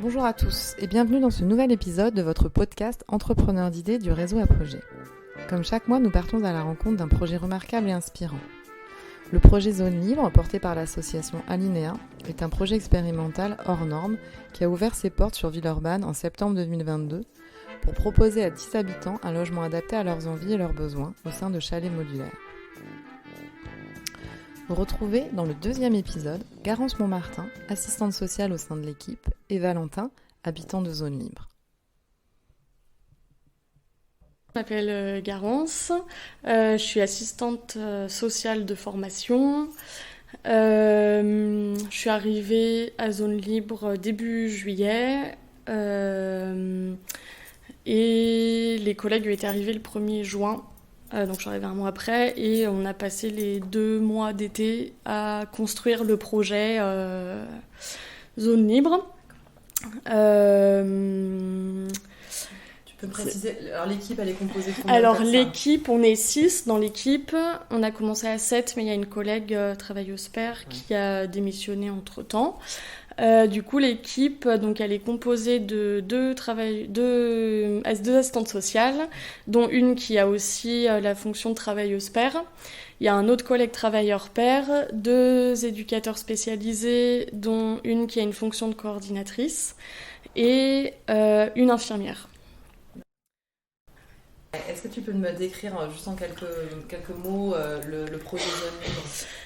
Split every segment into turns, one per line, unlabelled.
Bonjour à tous et bienvenue dans ce nouvel épisode de votre podcast Entrepreneurs d'idées du réseau à projet. Comme chaque mois, nous partons à la rencontre d'un projet remarquable et inspirant. Le projet Zone Libre, porté par l'association Alinéa, est un projet expérimental hors norme qui a ouvert ses portes sur Villeurbanne en septembre 2022 pour proposer à 10 habitants un logement adapté à leurs envies et leurs besoins au sein de chalets modulaires. Vous retrouvez dans le deuxième épisode Garance Montmartin, assistante sociale au sein de l'équipe, et Valentin, habitant de Zone Libre.
Je m'appelle Garance, je suis assistante sociale de formation. Je suis arrivée à Zone Libre début juillet et les collègues étaient arrivés le 1er juin. Donc je suis arrivée un mois après et on a passé les 2 mois d'été à construire le projet Zone Libre.
Tu peux me préciser, alors l'équipe elle est composée de combien
Alors
de personnes ?
l'équipe, on est 6 dans l'équipe. On a commencé à 7, mais il y a une collègue travailleuse pair qui a démissionné entre-temps. Du coup, l'équipe, donc, elle est composée de deux assistantes sociales, dont une qui a aussi la fonction de travailleuse pair. Il y a un autre collègue travailleur pair, 2 éducateurs spécialisés, dont une qui a une fonction de coordinatrice, et une infirmière.
Est-ce que tu peux me décrire juste en quelques mots le projet Zone Libre ?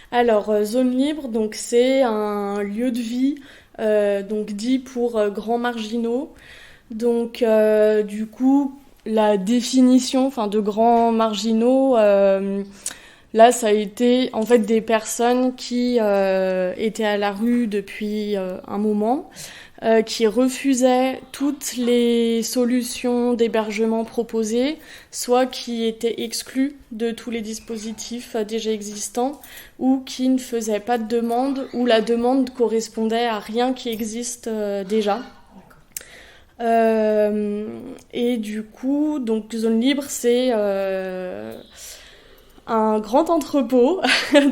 Alors, Zone Libre, donc, c'est un lieu de vie donc dit pour grands marginaux. Donc, du coup, la définition de grands marginaux, là, ça a été en fait des personnes qui étaient à la rue depuis un moment, qui refusaient toutes les solutions d'hébergement proposées, soit qui étaient exclus de tous les dispositifs déjà existants, ou qui ne faisaient pas de demande, ou la demande correspondait à rien qui existe déjà. Et du coup, donc Zone Libre, c'est un grand entrepôt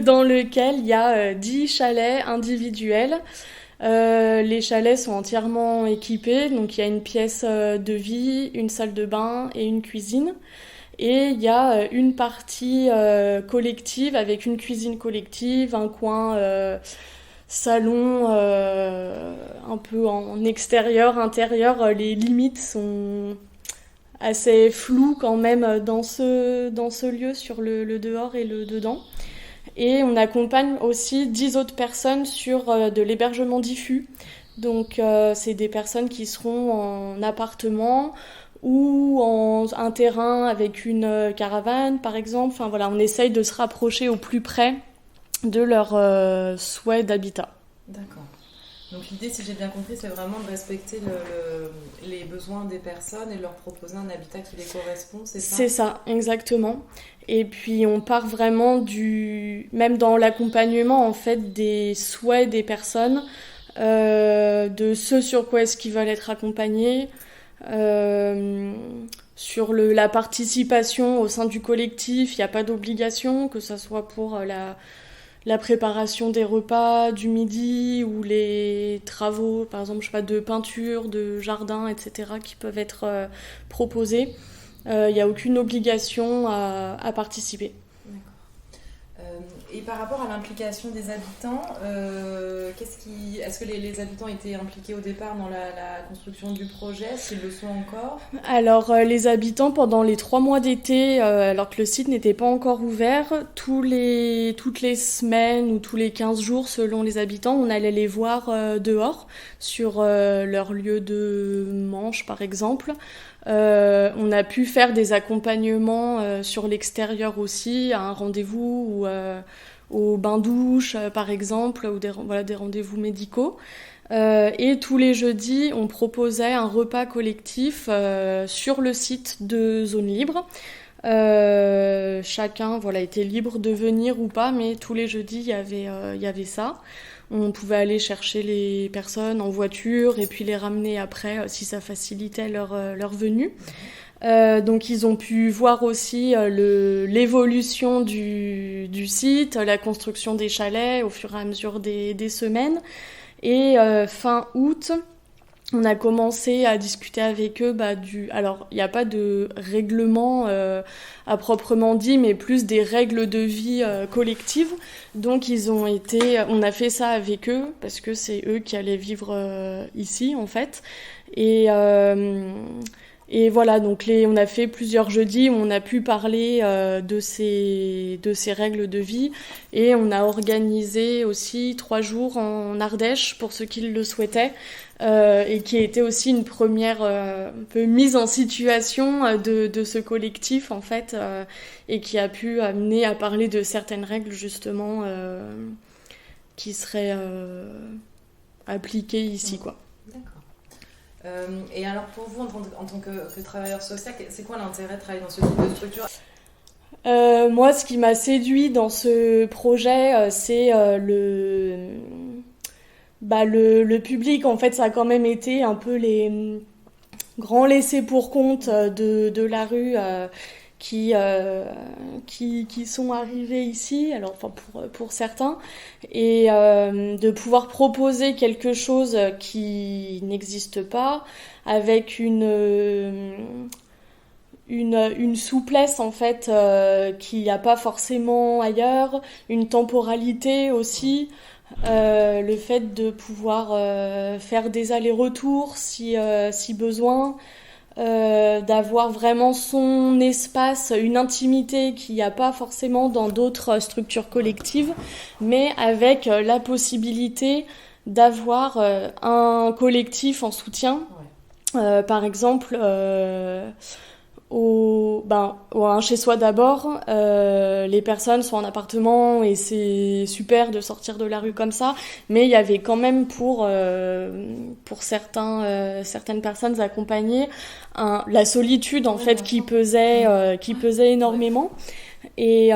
dans lequel il y a 10 chalets individuels. Les chalets sont entièrement équipés, donc il y a une pièce de vie, une salle de bain et une cuisine. Et il y a une partie collective avec une cuisine collective, un coin salon un peu en extérieur, intérieur. Les limites sont assez floues quand même dans ce lieu sur le dehors et le dedans. Et on accompagne aussi 10 autres personnes sur de l'hébergement diffus. Donc c'est des personnes qui seront en appartement ou en un terrain avec une caravane par exemple. Enfin voilà, on essaye de se rapprocher au plus près de leur souhait d'habitat.
D'accord. Donc l'idée, si j'ai bien compris, c'est vraiment de respecter les besoins des personnes et de leur proposer un habitat qui les correspond, c'est ça ?
C'est ça, exactement. Et puis on part vraiment même dans l'accompagnement en fait des souhaits des personnes, de ce sur quoi est-ce qu'ils veulent être accompagnés, sur la participation au sein du collectif. Il n'y a pas d'obligation, que ce soit pour la préparation des repas du midi ou les travaux, par exemple, de peinture, de jardin, etc., qui peuvent être proposés. Il n'y a aucune obligation à participer.
D'accord. Et par rapport à l'implication des habitants, est-ce que les habitants étaient impliqués au départ dans la construction du projet, s'ils le sont encore ?
Alors, les habitants, pendant les 3 mois d'été, alors que le site n'était pas encore ouvert, toutes les semaines ou tous les 15 jours, selon les habitants, on allait les voir dehors, sur leur lieu de manche, par exemple. On a pu faire des accompagnements sur l'extérieur aussi, à un rendez-vous ou au bain-douche, par exemple, ou des rendez-vous médicaux. Et tous les jeudis, on proposait un repas collectif sur le site de Zone Libre. Chacun était libre de venir ou pas, mais tous les jeudis, il y avait ça. On pouvait aller chercher les personnes en voiture et puis les ramener après si ça facilitait leur venue. Donc ils ont pu voir aussi l'évolution du site, la construction des chalets au fur et à mesure des semaines. Et fin août, On a commencé à discuter avec eux alors il n'y a pas de règlement à proprement dit, mais plus des règles de vie collectives. Donc on a fait ça avec eux parce que c'est eux qui allaient vivre ici en fait. Et voilà, donc on a fait plusieurs jeudis où on a pu parler de ces règles de vie, et on a organisé aussi 3 jours en Ardèche pour ceux qui le souhaitaient, et qui était aussi une première un peu mise en situation de ce collectif en fait, et qui a pu amener à parler de certaines règles justement qui seraient appliquées ici, quoi.
D'accord. Et alors pour vous, en tant que travailleur social, c'est quoi l'intérêt de travailler dans ce type de structure ?
Moi, ce qui m'a séduit dans ce projet, c'est le public. En fait, ça a quand même été un peu les grands laissés pour compte de la rue qui sont arrivés ici, alors enfin pour certains, et de pouvoir proposer quelque chose qui n'existe pas, avec une souplesse en fait qu'il n'y a pas forcément ailleurs, une temporalité aussi, le fait de pouvoir faire des allers-retours si besoin, d'avoir vraiment son espace, une intimité qu'il n'y a pas forcément dans d'autres structures collectives, mais avec la possibilité d'avoir un collectif en soutien. Par exemple, un chez soi d'abord, les personnes sont en appartement et c'est super de sortir de la rue comme ça, mais il y avait quand même pour certaines personnes accompagnées la solitude en fait qui pesait énormément, et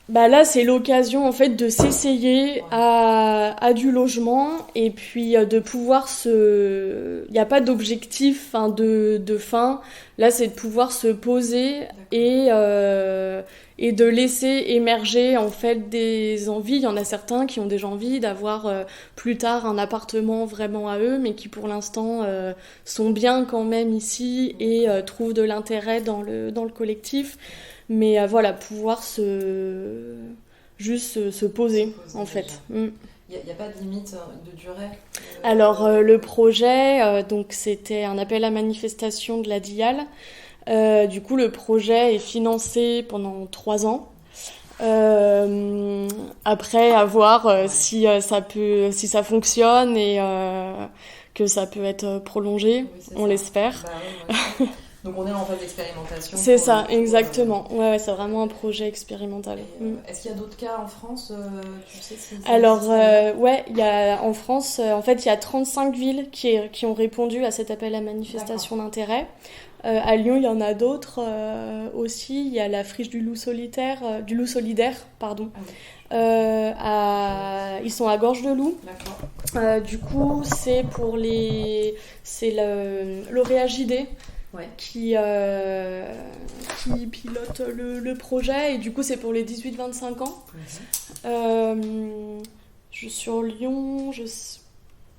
là, c'est l'occasion en fait de s'essayer à du logement, et puis de pouvoir il n'y a pas d'objectif de fin. Là, c'est de pouvoir se poser et de laisser émerger en fait des envies. Il y en a certains qui ont déjà envie d'avoir plus tard un appartement vraiment à eux, mais qui pour l'instant sont bien quand même ici et trouvent de l'intérêt dans le collectif. Mais pouvoir juste se poser en fait. Il
n'y a pas de limite de durée
Alors le projet, donc c'était un appel à manifestation de la DIAL. Du coup le projet est financé pendant 3 ans. Après à voir si ça fonctionne et que ça peut être prolongé, on l'espère.
Ouais. Donc on est en phase d'expérimentation.
C'est ça, exactement. Ouais, c'est vraiment un projet expérimental.
Est-ce qu'il y a d'autres cas en France, tu sais si
Alors, il y a en France, en fait, il y a 35 villes qui ont répondu à cet appel à manifestation d'intérêt. À Lyon, il y en a d'autres aussi. Il y a la friche du loup solidaire, pardon. Ah oui. Ils sont à Gorge-de-Loup.
D'accord.
Du coup, c'est l'Oréagidé.
Ouais.
Qui pilote le projet, et du coup c'est pour les 18-25 ans. Sur Lyon, je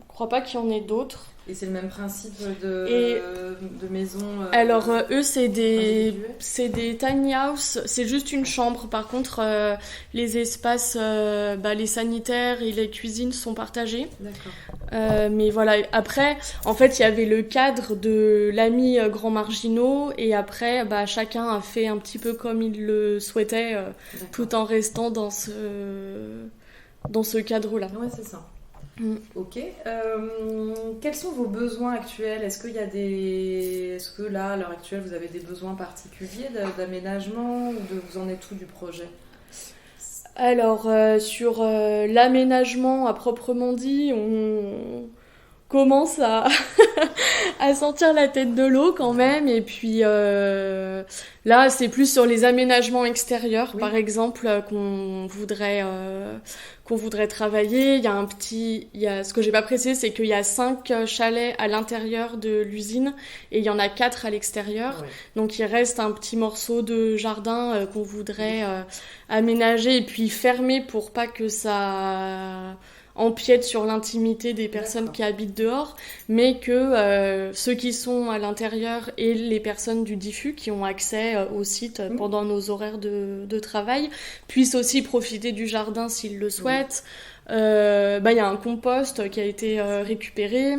crois pas qu'il y en ait d'autres.
Et c'est le même principe de maison
Alors eux c'est des tiny house, c'est juste une chambre. Par contre les espaces, les sanitaires et les cuisines sont partagés.
D'accord.
Mais voilà, après en fait il y avait le cadre de l'ami Grands Marginaux, et après chacun a fait un petit peu comme il le souhaitait, tout en restant dans ce cadre-là.
Ouais, c'est ça. Ok. Quels sont vos besoins actuels ? Est-ce que là, à l'heure actuelle, vous avez des besoins particuliers d'aménagement, ou vous en êtes où du projet ?
Alors, sur l'aménagement à proprement dit, on commence à sortir la tête de l'eau quand même, et puis là c'est plus sur les aménagements extérieurs, oui. Par exemple, qu'on voudrait travailler. Il y a ce que j'ai pas précisé, c'est qu'il y a 5 chalets à l'intérieur de l'usine et il y en a 4 à l'extérieur. Oui. Donc il reste un petit morceau de jardin qu'on voudrait aménager et puis fermer pour pas que ça empiète sur l'intimité des personnes qui habitent dehors, mais que ceux qui sont à l'intérieur et les personnes du diffus qui ont accès au site pendant nos horaires de travail puissent aussi profiter du jardin s'ils le souhaitent. Y a un compost qui a été récupéré.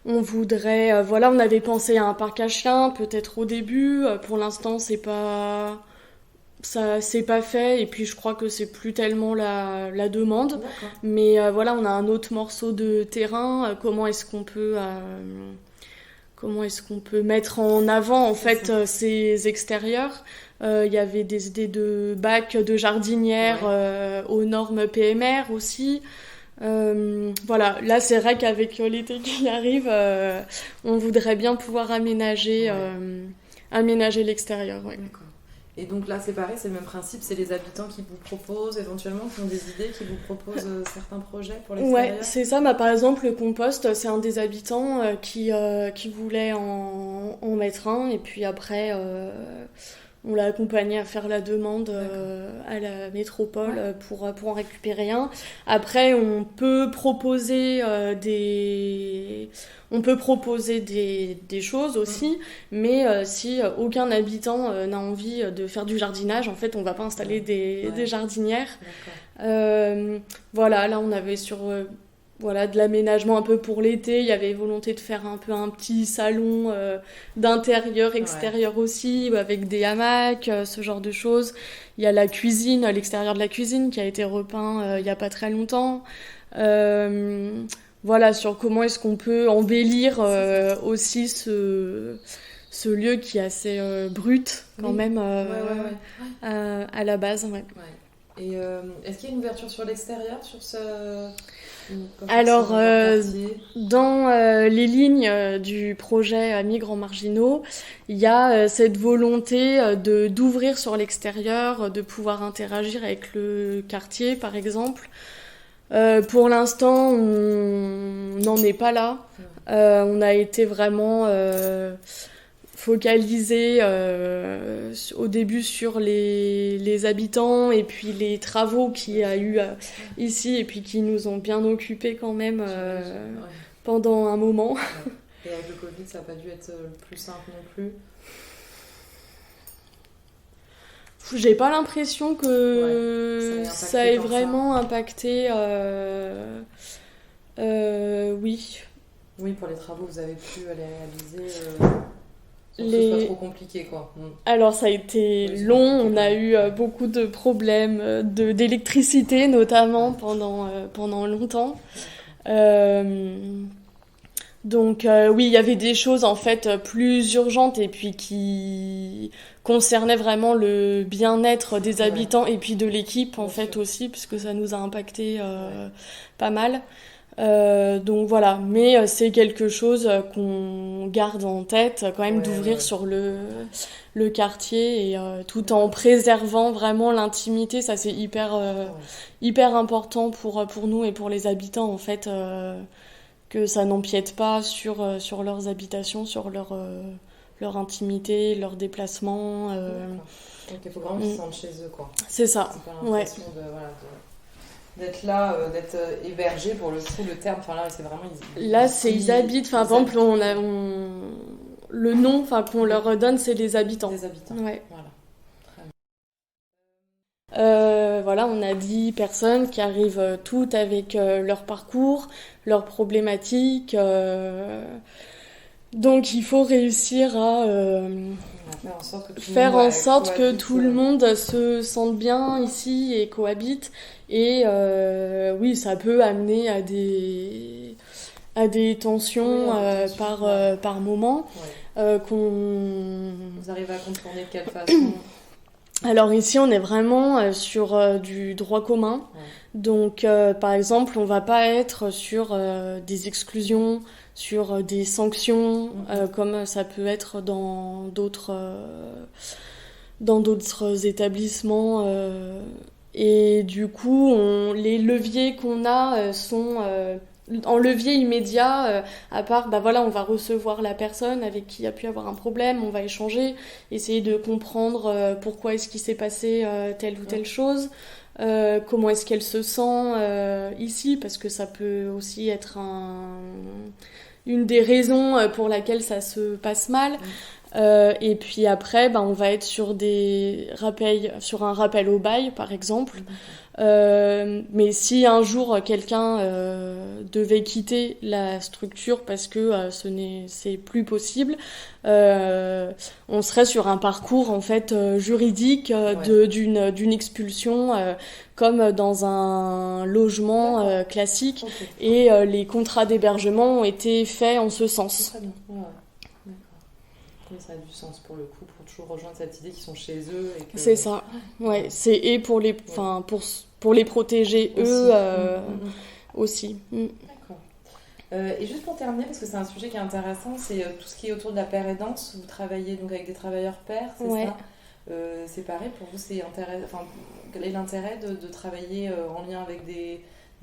On voudrait, on avait pensé à un parc à chiens, peut-être au début. Pour l'instant, c'est pas fait. Et puis, je crois que c'est plus tellement la demande.
D'accord.
Mais on a un autre morceau de terrain. Comment est-ce qu'on peut mettre en avant en fait ces extérieurs? Il y avait des idées de bacs de jardinières aux normes PMR aussi. Là c'est vrai qu'avec l'été qui arrive, on voudrait bien pouvoir aménager l'extérieur. Ouais.
D'accord. Et donc là c'est pareil, c'est le même principe, c'est les habitants qui vous proposent éventuellement, qui ont des idées, qui vous proposent certains projets pour l'extérieur.
Ouais, c'est ça. Par exemple, le compost, c'est un des habitants qui voulait en mettre un, et puis après, on l'a accompagné à faire la demande à la métropole pour en récupérer un. Après, on peut proposer des choses aussi, mais si aucun habitant n'a envie de faire du jardinage, en fait, on va pas installer des jardinières. Là, on avait de l'aménagement un peu pour l'été. Il y avait volonté de faire un peu un petit salon d'intérieur, extérieur aussi, avec des hamacs, ce genre de choses. Il y a la cuisine, l'extérieur de la cuisine qui a été repeint il y a pas très longtemps. Sur comment est-ce qu'on peut embellir aussi ce lieu qui est assez brut quand même à la base. Ouais.
Et est-ce qu'il y a une ouverture sur l'extérieur, sur ce...
Alors, dans les lignes du projet Migrants Marginaux, il y a cette volonté d'ouvrir sur l'extérieur, de pouvoir interagir avec le quartier, par exemple. Pour l'instant, on n'en est pas là. On a été vraiment focalisé au début sur les habitants et puis les travaux qu'il y a eu ici et puis qui nous ont bien occupés quand même pendant un moment.
Et avec le Covid, ça n'a pas dû être le plus simple non plus.
J'ai pas l'impression que ça ait vraiment impacté. Oui.
Oui, pour les travaux, vous avez pu les réaliser. Sans que ce soit trop compliqué, quoi.
Alors, ça a été long. On a eu beaucoup de problèmes d'électricité, notamment pendant longtemps. Donc il y avait des choses en fait plus urgentes et puis qui concernaient vraiment le bien-être des habitants et puis de l'équipe en fait aussi, puisque ça nous a impacté pas mal. Donc voilà, mais c'est quelque chose qu'on garde en tête quand même d'ouvrir sur le quartier et tout en préservant vraiment l'intimité. Ça c'est hyper important pour nous et pour les habitants en fait. Que ça n'empiète pas sur leurs habitations, sur leur intimité, leurs déplacements.
Donc il faut vraiment qu'ils se sentent chez eux, quoi.
C'est ça.
C'est pas l'impression d'être là, d'être hébergé pour le coup, le terme. Enfin là, c'est vraiment...
Ils habitent. Enfin, par exemple, le nom qu'on leur donne, c'est les habitants.
Des habitants,
ouais.
Voilà.
On a 10 personnes qui arrivent toutes avec leur parcours, leurs problématiques. Donc il faut réussir à faire en sorte que tout le monde se sente bien ici et cohabite. Et ça peut amener à des tensions par moment.
Vous arrivez à contourner de quelle façon?
Alors ici, on est vraiment sur du droit commun. Donc, par exemple, on va pas être sur des exclusions, sur des sanctions, comme ça peut être dans d'autres établissements. Et du coup, les leviers qu'on a sont... en levier immédiat, à part, on va recevoir la personne avec qui il y a pu avoir un problème, on va échanger, essayer de comprendre pourquoi est-ce qu'il s'est passé telle ou telle chose. comment est-ce qu'elle se sent ici, parce que ça peut aussi être une des raisons pour laquelle ça se passe mal. Et puis après, on va être sur sur un rappel au bail, par exemple. Mais si un jour quelqu'un devait quitter la structure parce que c'est plus possible, on serait sur un parcours en fait juridique d'une expulsion comme dans un logement classique.
Ok.
Et les contrats d'hébergement ont été faits en ce sens.
Très bien. Ouais. D'accord. Oui, ça a du sens pour le coup, pour toujours rejoindre cette idée qu'ils sont chez eux. Et que...
C'est ça. Ouais, c'est et pour les, enfin pour les protéger
aussi.
eux aussi.
D'accord. Et juste pour terminer, parce que c'est un sujet qui est intéressant, c'est tout ce qui est autour de la paire aidante. Vous travaillez donc avec des travailleurs pairs, c'est ça? C'est pareil pour vous, quel est l'intérêt de travailler en lien avec des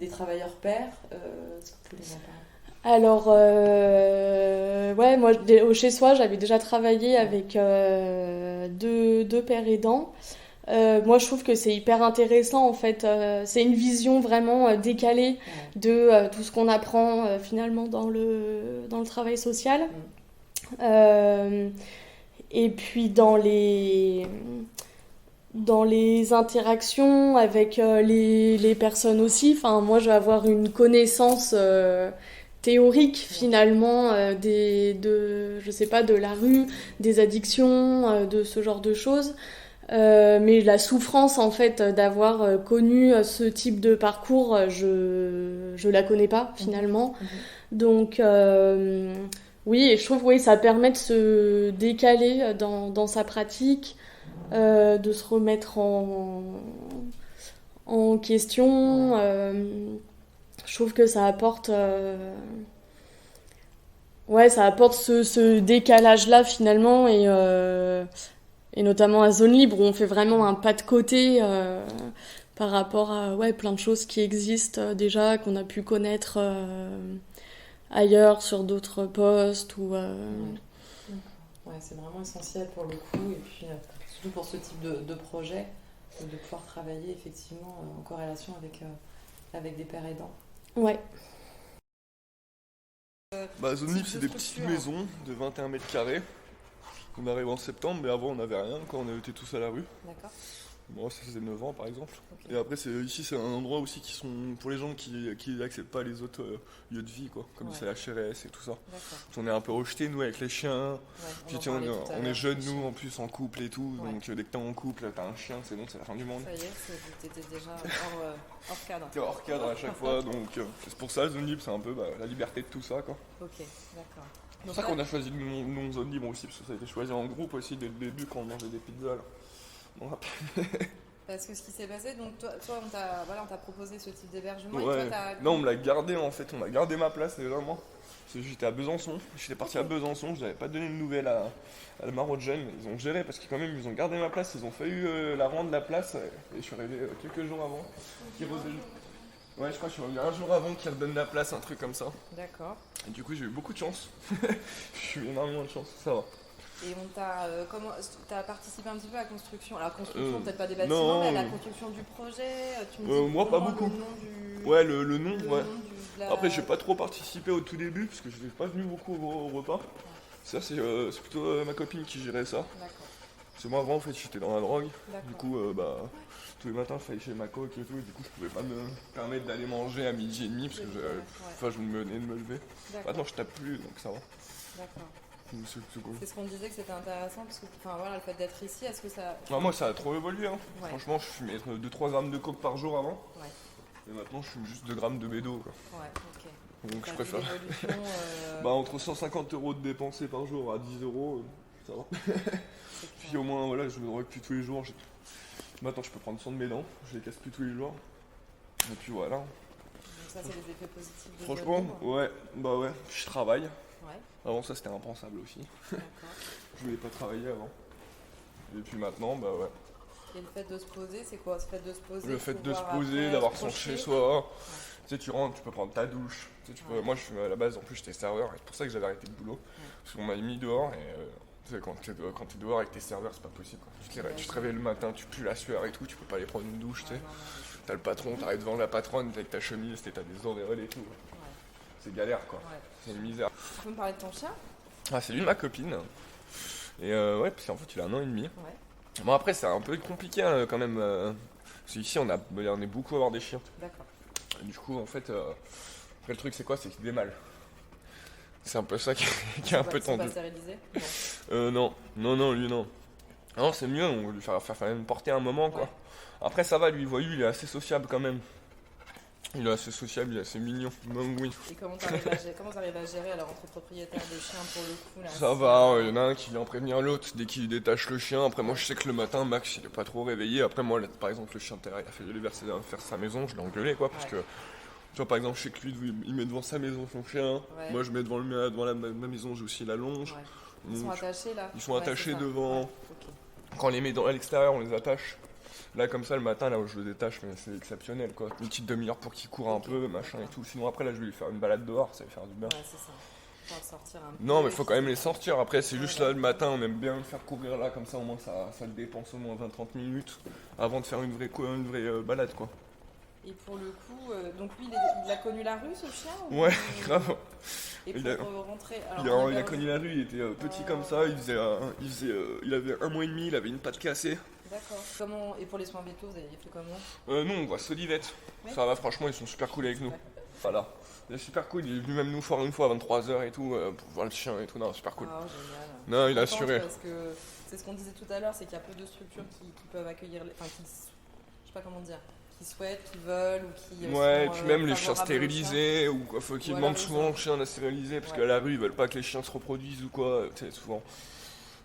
travailleurs pairs? Est-ce que vous pouvez nous en parler?
Alors, moi, chez soi, j'avais déjà travaillé avec deux pères aidants. Moi, je trouve que c'est hyper intéressant, en fait. C'est une vision vraiment décalée de tout ce qu'on apprend finalement dans le travail social. Et puis dans les interactions avec les personnes aussi. Enfin, moi, je vais avoir une connaissance théorique finalement je sais pas, de la rue, des addictions, de ce genre de choses. Mais la souffrance en fait d'avoir connu ce type de parcours, je la connais pas finalement. Donc oui, et je trouve ça permet de se décaler dans sa pratique, de se remettre en question. Je trouve que ça apporte ce décalage-là finalement et notamment à Zone Libre où on fait vraiment un pas de côté par rapport à plein de choses qui existent déjà, qu'on a pu connaître ailleurs sur d'autres postes ou
c'est vraiment essentiel pour le coup et puis surtout pour ce type de projet de pouvoir travailler effectivement en corrélation avec des pères aidants.
Ouais.
Zone Libre, c'est des petites maisons de 21 mètres carrés. On arrive en septembre, mais avant on n'avait rien quand on était tous à la rue.
D'accord.
Moi, ça faisait 9 ans par exemple.
Okay.
Et après, ici, c'est un endroit aussi qui sont pour les gens qui n'acceptent pas les autres lieux de vie, quoi, comme c'est la CHRS et tout ça.
D'accord.
On est un peu rejetés, nous, avec les chiens. Puis on est jeunes, nous, en plus, en couple et tout. Donc dès que t'es en couple, t'as un chien, c'est bon, c'est la fin du monde.
Ça y est, t'étais déjà hors cadre.
T'es hors cadre à chaque fois, donc c'est pour ça, Zone Libre, c'est un peu la liberté de tout ça, quoi.
Ok, d'accord.
C'est pour ça qu'on a choisi le nom Zone Libre aussi, parce que ça a été choisi en groupe aussi dès le début quand on mangeait des pizzas, là.
Parce que ce qui s'est passé, donc toi on t'a proposé ce type d'hébergement.
Ouais.
Et toi,
non, on me l'a gardé en fait, on a gardé ma place légèrement. Parce que j'étais à Besançon, j'étais parti à Besançon, je n'avais pas donné de nouvelles à la Marocaine, mais ils ont géré parce qu'ils ils ont gardé ma place, ils ont failli la rendre la place et je suis arrivé quelques jours avant. Ouais, je crois que je suis revenu un jour avant qu'ils redonnent la place, un truc comme ça.
D'accord.
Et du coup j'ai eu beaucoup de chance, j'ai eu énormément de chance, ça va.
Et t'as participé un petit peu à la construction. Alors, construction, peut-être pas des bâtiments, mais à la construction du projet. Tu me dis
moi, pas beaucoup.
Le nom
ouais, le nom, ouais.
nom
Après, j'ai pas trop participé au tout début, parce que je n'étais pas venu beaucoup au repas. Ça, c'est plutôt ma copine qui gérait ça.
D'accord.
Parce que moi, avant, en fait, j'étais dans la drogue.
D'accord.
Du coup, tous les matins, il fallait chez ma coque et tout. Et du coup, je pouvais pas me permettre d'aller manger à 12h30, parce que je venais de me lever. Maintenant, je tape plus, donc ça va.
D'accord.
C'est
ce qu'on disait que c'était intéressant parce que le fait d'être ici, est-ce que ça...
moi ça a trop évolué hein. Franchement je fumais 2-3 grammes de coke par jour avant et maintenant je fume juste 2 grammes de bédo quoi. Donc je préfère entre 150 € de dépensés par jour à 10 €, ça va. Puis au moins je me drogue plus tous les jours. Maintenant je peux prendre soin de mes dents, je les casse plus tous les jours. Et puis voilà.
Donc ça c'est les effets positifs de
franchement ouais, je travaille. Avant ça c'était impensable aussi.
D'accord.
Je voulais pas travailler avant. Et puis maintenant
Et le fait de se poser, c'est quoi?
Le fait de se poser, d'avoir son chez soi. Tu sais, tu rentres, tu peux prendre ta douche. Tu sais, moi je suis à la base en plus j'étais serveur et c'est pour ça que j'avais arrêté le boulot. Parce qu'on m'avait mis dehors et Tu sais, quand t'es dehors avec tes serveurs, c'est pas possible. Quoi. Tu te réveilles le matin, tu pues la sueur et tout, tu peux pas aller prendre une douche, tu sais. T'as le patron, t'arrives devant la patronne, t'es avec ta chemise, t'as des auréoles et tout. C'est galère, quoi. C'est une misère.
Tu peux me parler de ton chien ?
Ah, c'est lui de ma copine. Et ouais, parce qu'en fait, il a 1 an et demi. Bon, après, c'est un peu compliqué quand même. Parce qu'ici, on est beaucoup à avoir des chiens.
D'accord.
Du coup, en fait, après, le truc, c'est quoi ? C'est qu'il démale. C'est un peu ça qui est un peu tendu.
C'est pas stérilisé ?
Non, lui, non. Non, c'est mieux, on va lui faire même porter un moment, quoi. Après, ça va, lui, il est assez sociable quand même. Il est assez sociable, il est assez mignon. Donc, oui.
Et comment t'arrives à gérer alors entre propriétaires de chiens pour le coup là ?
Ça va, il y en a un qui vient prévenir l'autre dès qu'il détache le chien. Après, moi, je sais que le matin, Max, il est pas trop réveillé. Après, moi, là, par exemple, le chien de terrain, il a fait faire sa maison, je l'ai engueulé, quoi, parce que. Tu vois, par exemple, je sais que lui, il met devant sa maison son chien. Moi, je mets devant ma maison, j'ai aussi la longe.
Ils sont attachés là ?
Ils sont attachés devant. Quand on les met à l'extérieur, on les attache. Là, comme ça, le matin, là où je le détache, mais c'est exceptionnel, quoi. Une petite demi-heure pour qu'il court un peu, machin et tout. Sinon, après, là, je vais lui faire une balade dehors, ça va faire du bien.
Ouais, c'est ça. Faut sortir un peu.
Non, mais faut quand même les sortir. Après, c'est juste là, le matin, on aime bien le faire courir là, comme ça, au moins, ça le dépense au moins 20-30 minutes avant de faire une vraie balade, quoi.
Et pour le coup, donc lui, il a connu la rue, ce chien ?
Ouais, grave.
Et pour rentrer...
Il a connu la rue, il était petit comme ça, il avait 1 mois et demi, il avait une patte cassée.
D'accord. Et pour les soins vétos, vous avez fait comment ?
Nous, on voit Solivette. Ça va, franchement, ils sont super cool avec nous. Voilà. Il est super cool, il est venu même nous voir une fois à 23h et tout, pour voir le chien et tout. Non, super cool.
Ah, génial.
Non, il a assuré.
Parce que c'est ce qu'on disait tout à l'heure, c'est qu'il y a peu de structures qui peuvent accueillir... Enfin, je sais pas comment dire... qui souhaitent, qui veulent ou qui...
Ouais, et puis même les chiens stérilisés, ou quoi, faut qu'ils demandent souvent aux chiens à stériliser, parce qu'à la rue, ils veulent pas que les chiens se reproduisent ou quoi, tu sais, souvent.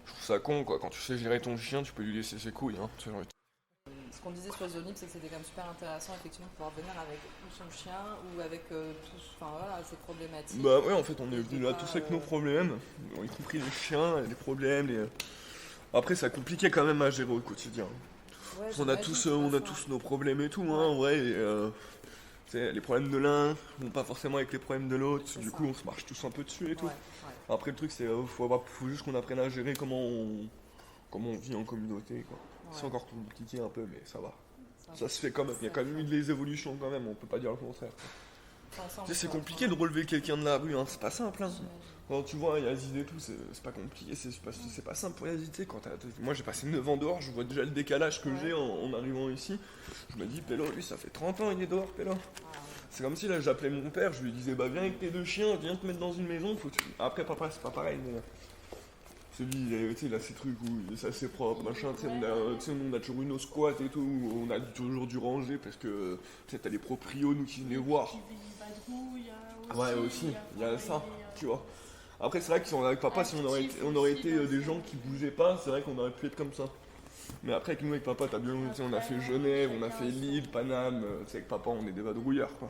Je trouve ça con, quoi, quand tu sais gérer ton chien, tu peux lui laisser ses couilles, hein.
Ce qu'on disait sur Zonib, c'est que c'était quand même super intéressant, effectivement, de pouvoir venir avec son chien ou avec ses problématiques.
Bah ouais, en fait, on est venus là tous avec nos problèmes, y compris les chiens, les problèmes, Après, c'est compliqué quand même à gérer au quotidien. Ouais, on a tous nos problèmes et tout, hein, en vrai. Les problèmes de l'un vont pas forcément avec les problèmes de l'autre. Du coup, on se marche tous un peu dessus et tout. Après, le truc, c'est faut juste qu'on apprenne à gérer comment on vit en communauté, quoi. C'est encore compliqué un peu, mais ça va. Ça se fait quand même. Il y a quand même eu des évolutions quand même. On peut pas dire le contraire. C'est compliqué de relever quelqu'un de la rue, hein. C'est pas simple. Hein. Quand tu vois Yazid et tout, c'est pas compliqué, c'est pas simple pour Yazid. Moi j'ai passé 9 ans dehors, je vois déjà le décalage que j'ai en arrivant ici. Je me dis, Pélo, lui ça fait 30 ans il est dehors, Pélo. C'est comme si là j'appelais mon père, je lui disais, bah viens avec tes 2 chiens, viens te mettre dans une maison. Après papa c'est pas pareil, mais celui il a ses trucs où c'est assez propre, machin. On a toujours une squat et tout, on a toujours dû ranger parce que t'as les proprios nous qui venaient voir. Ouais aussi, il y a ça, tu vois. Après c'est vrai que si on avec papa, si on aurait été des gens qui bougeaient pas, c'est vrai qu'on aurait pu être comme ça. Mais après avec nous avec papa, t'as bien on a fait Genève, on a fait Lille, Paname, c'est avec papa on est des vadrouilleurs, quoi.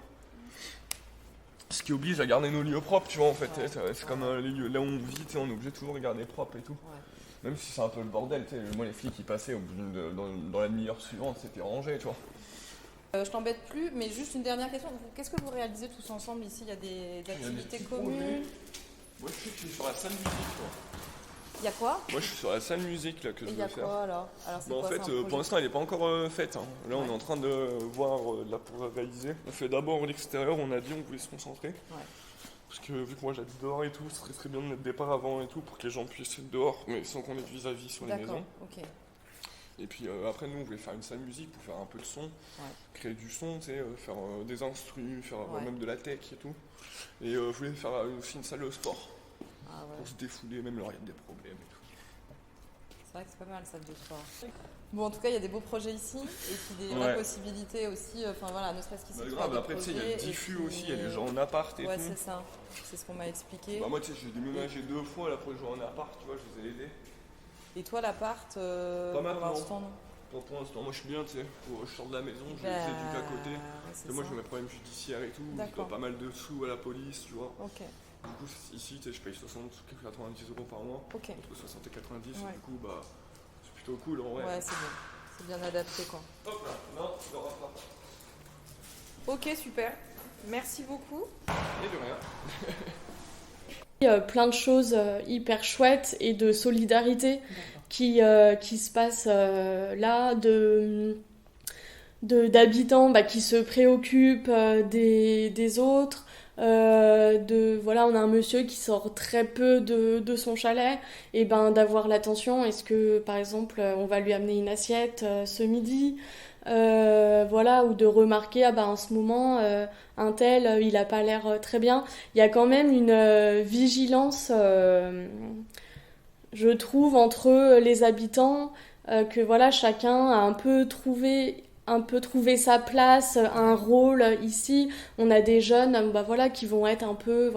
Ce qui oblige à garder nos lieux propres, tu vois, en fait. C'est comme les lieux là où on vit, on est obligé de toujours les garder propres et tout. Même si c'est un peu le bordel, tu sais. Moi les filles qui passaient dans la demi-heure suivante, c'était rangé, tu vois.
Je t'embête plus, mais juste une dernière question. Qu'est-ce que vous réalisez tous ensemble ici ? Il y a des activités communes.
Moi je suis sur la salle musique, toi.
Il y a quoi ?
Moi je suis sur la salle musique là que je vais faire.
Il y a quoi alors
en fait, pour l'instant elle n'est pas encore faite. Hein. Là on est en train de voir là pour réaliser. On a fait d'abord l'extérieur, on a dit on voulait se concentrer. Parce que vu que moi j'habite dehors et tout, ce serait très bien de mettre des paravents et tout pour que les gens puissent être dehors, mais sans qu'on ait vis-à-vis sur les maisons.
Ok.
Et puis après nous on voulait faire une salle musique pour faire un peu de son, créer du son, tu sais, faire des instrus, faire même de la tech et tout. Et je voulais faire aussi une salle de sport pour se défouler, même là il y a des problèmes et tout.
C'est vrai que c'est pas mal, salle de sport. Bon, en tout cas, il y a des beaux projets ici, et puis des vraies possibilités aussi, ne serait-ce qu'ici.
Grave, après, tu sais, il y a le diffus aussi, il y a les gens en appart et tout.
Ouais, c'est ça, c'est ce qu'on m'a expliqué.
Bah, moi, tu sais, j'ai déménagé 2 fois là pour les gens en appart, tu vois, je les ai aidés.
Et toi, l'appart,
pour
l'instant, non ?
Pour l'instant, moi je suis bien, tu sais, je sors de la maison, je les éduque à côté. Moi j'ai mes problèmes judiciaires et tout, je dois pas mal de sous à la police, tu vois. Du coup, ici, tu sais, je paye 60-90 € par mois, entre 60 et 90, et du coup, bah, c'est plutôt cool en vrai.
Ouais, c'est bien. C'est bien adapté, quoi.
Hop là, non, tu l'auras pas.
Ok, super. Merci beaucoup.
Et de rien.
Plein de choses hyper chouettes et de solidarité qui se passent là, d'habitants qui se préoccupent des autres. Voilà, on a un monsieur qui sort très peu de son chalet, et d'avoir l'attention, est-ce que par exemple on va lui amener une assiette ce midi, voilà, ou de remarquer en ce moment un tel il a pas l'air très bien. Il y a quand même une vigilance, je trouve, entre les habitants, que voilà, chacun a un peu trouvé sa place, un rôle ici. On a des jeunes qui vont être un peu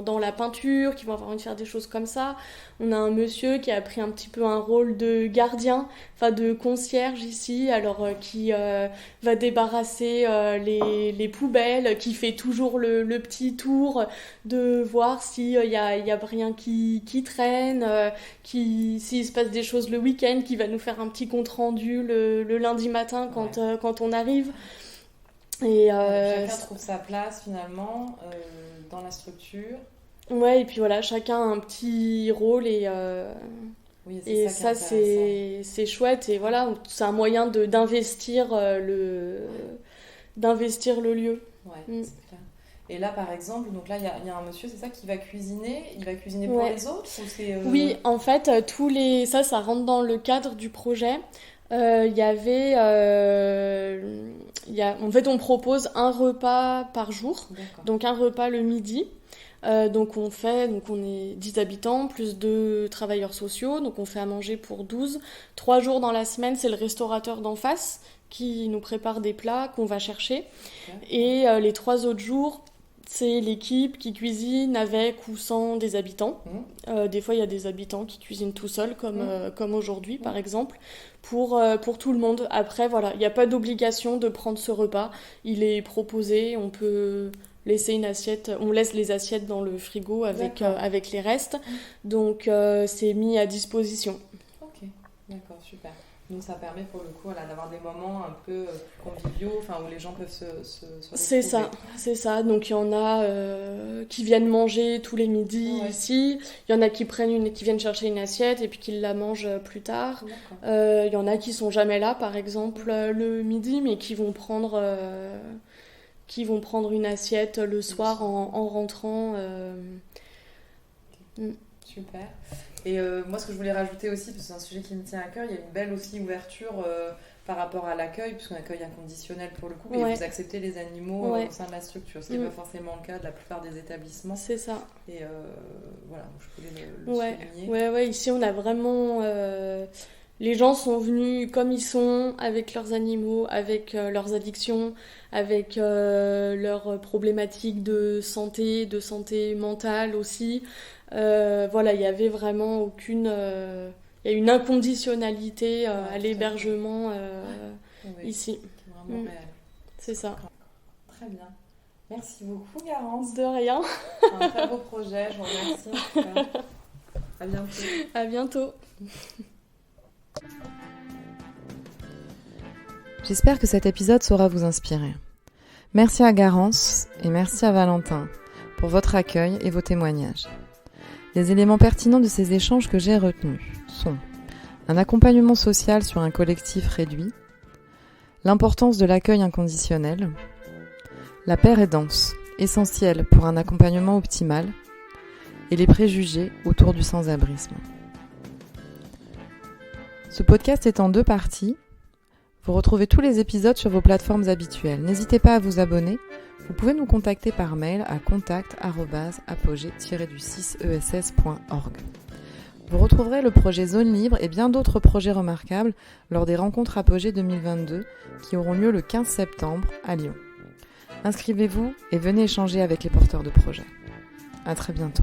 dans la peinture, qui vont avoir envie de faire des choses comme ça. On a un monsieur qui a pris un petit peu un rôle de gardien, de concierge ici, alors qui va débarrasser les poubelles, qui fait toujours le petit tour de voir s'il y a rien qui traîne, s'il se passe des choses le week-end, qui va nous faire un petit compte rendu le lundi matin quand on arrive. Et
chacun trouve sa place finalement dans la structure.
Ouais, et puis voilà, chacun a un petit rôle et ça c'est chouette, et voilà, c'est un moyen d'investir le lieu.
Ouais, c'est clair. Et là, par exemple, donc là, il y a un monsieur, c'est ça, qui va cuisiner. Il va cuisiner pour les autres, ou c'est
Oui, en fait, ça rentre dans le cadre du projet. En fait, on propose un repas par jour. D'accord. Donc un repas le midi. Donc on est 10 habitants plus 2 travailleurs sociaux, donc on fait à manger pour 12. 3 jours dans la semaine, c'est le restaurateur d'en face qui nous prépare des plats qu'on va chercher. Okay. Et les 3 autres jours, c'est l'équipe qui cuisine avec ou sans des habitants. Des fois, il y a des habitants qui cuisinent tout seuls, comme aujourd'hui, par exemple, pour tout le monde. Après, voilà, il n'y a pas d'obligation de prendre ce repas. Il est proposé, on peut laisser une assiette, on laisse les assiettes dans le frigo avec les restes. Donc, c'est mis à disposition.
Ok, d'accord, super. Donc ça permet pour le coup d'avoir des moments un peu conviviaux, où les gens peuvent se retrouver.
C'est ça. Donc il y en a qui viennent manger tous les midis ici. Il y en a qui viennent chercher une assiette et puis qui la mangent plus tard. Il y en a qui sont jamais là, par exemple, le midi, mais qui vont prendre une assiette le soir en rentrant.
Super. Et moi, ce que je voulais rajouter aussi, parce que c'est un sujet qui me tient à cœur, il y a une belle aussi ouverture par rapport à l'accueil, puisqu'on accueille inconditionnel pour le coup, et vous acceptez les animaux au sein de la structure. Ce n'est pas forcément le cas de la plupart des établissements.
C'est ça.
Et voilà, je voulais le souligner.
Ouais, ici on a vraiment... les gens sont venus comme ils sont, avec leurs animaux, avec leurs addictions, avec leurs problématiques de santé mentale aussi. Voilà, il y avait vraiment aucune... il y a une inconditionnalité à l'hébergement ici.
C'est vraiment réel.
C'est ça.
Très bien. Merci beaucoup, Garance.
De rien.
C'est un très beau projet, je vous remercie. À bientôt.
À bientôt.
J'espère que cet épisode saura vous inspirer. Merci à Garance et merci à Valentin pour votre accueil et vos témoignages. Les éléments pertinents de ces échanges que j'ai retenus sont un accompagnement social sur un collectif réduit, l'importance de l'accueil inconditionnel, la paire aidance, essentielle pour un accompagnement optimal, et les préjugés autour du sans-abrisme. Ce podcast est en 2 parties. Vous retrouvez tous les épisodes sur vos plateformes habituelles. N'hésitez pas à vous abonner. Vous pouvez nous contacter par mail à contact@apogée-du6ess.org. Vous retrouverez le projet Zone Libre et bien d'autres projets remarquables lors des rencontres Apogée 2022 qui auront lieu le 15 septembre à Lyon. Inscrivez-vous et venez échanger avec les porteurs de projets. À très bientôt.